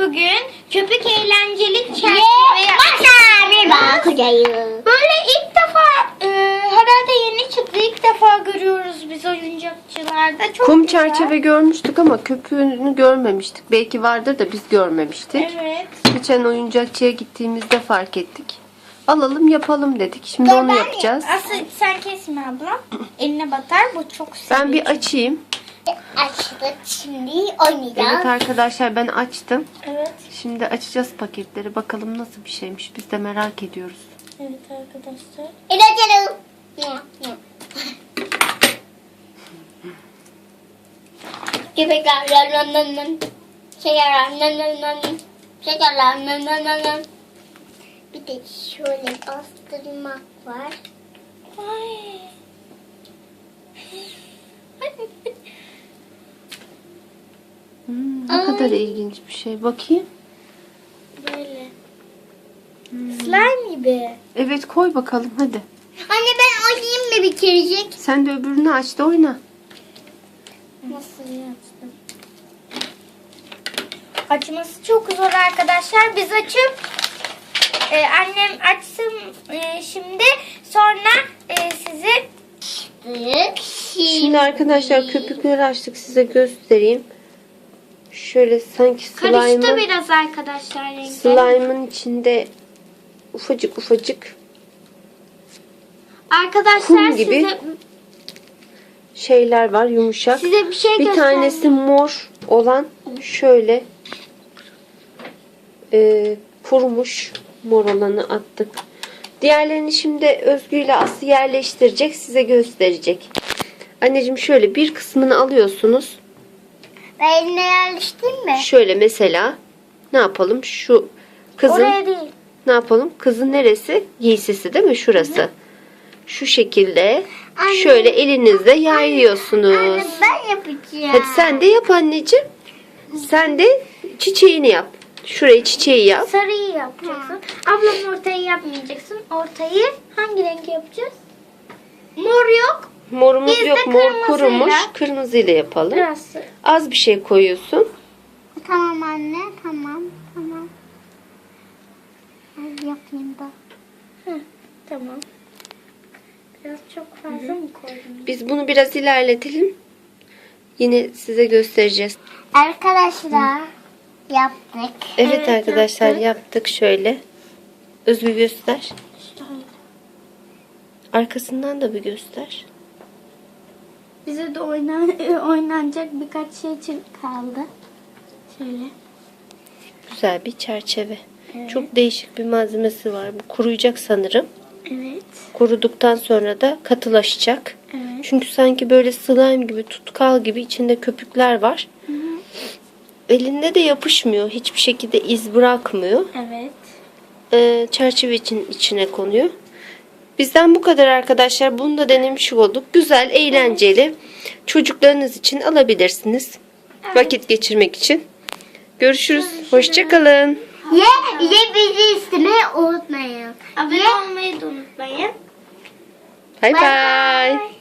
bugün köpük eğlenceli çerçeve yaptık. Böyle ilk defa herhalde yeni çıktı. İlk defa görüyoruz biz oyuncakçılarda. Çok Kum güzel. çerçeve görmüştük ama köpüğünü görmemiştik. Belki vardır da biz görmemiştik. Evet. Geçen oyuncakçıya gittiğimizde fark ettik. Alalım yapalım dedik. Şimdi onu yapacağız. Aslı sen kesme abla. Eline batar. Bu çok seviyor. Ben bir açayım. Açtık, şimdi oynayacağız. Evet arkadaşlar, ben açtım. Evet. Şimdi açacağız paketleri. Bakalım nasıl bir şeymiş. Biz de merak ediyoruz. Evet arkadaşlar. Eğlenceli. Köpekler şekerler bir de şöyle bastırmak var. Ay. Ne kadar ilginç bir şey. Bakayım. Böyle. Slime gibi. Evet, koy bakalım hadi. Anne ben oynayayım mı bir kerecik? Sen de öbürünü aç da oyna. Nasıl yaptım? Açması çok zor arkadaşlar. Biz açıp annem açsın şimdi. Sonra size Şimdi arkadaşlar köpükleri açtık, size göstereyim. Şöyle sanki karıştı biraz arkadaşlar renkleri. slime'ın içinde ufacık ufacık Arkadaşlar kum gibi size şeyler var, yumuşak. bir şey Bir tanesi mor olan şöyle kurumuş, mor olanı attık. Diğerlerini şimdi Özgü ile Aslı yerleştirecek, size gösterecek. Anneciğim şöyle bir kısmını alıyorsunuz. Ben eline yerleştireyim mi? Şöyle mesela ne yapalım? Şu kızın oraya değil. ne yapalım? Kızın neresi? Giysisi değil mi? Şurası. Şu şekilde şöyle elinizle yayıyorsunuz. Anne ben yapacağım. Hadi sen de yap anneciğim. Sen de çiçeğini yap. Şuraya çiçeği yap. Sarıyı yapacaksın. Ablam ortayı yapmayacaksın. Ortayı hangi renk yapacağız? Mor yok. Morumuz Biz de yok. Mor kırmızıyla. kurumuş. Kırmızıyla yapalım. Biraz. Az bir şey koyuyorsun. Tamam anne, tamam. Hadi yapayım da. Tamam. Biraz çok fazla mı koydum? Biz bunu biraz ilerletelim. Yine size göstereceğiz. Arkadaşlar yaptık. Evet arkadaşlar, yaptık şöyle. Özgü göster. Arkasından da bir göster. Bize de oynanacak birkaç şey için kaldı. Şöyle. Güzel bir çerçeve. Çok değişik bir malzemesi var. Bu kuruyacak sanırım. Evet. Kuruduktan sonra da katılaşacak. Evet. Çünkü sanki böyle slime gibi, tutkal gibi içinde köpükler var. Hı hı. Elinde de yapışmıyor. Hiçbir şekilde iz bırakmıyor. Evet. Çerçeve içine konuyor. Bizden bu kadar arkadaşlar. Bunu da denemiş olduk. Güzel, eğlenceli. Çocuklarınız için alabilirsiniz. Evet. Vakit geçirmek için. Görüşürüz. Hoşça kalın. Ye bizi istemeyi unutmayın. Abone olmayı da unutmayın. Bay bay.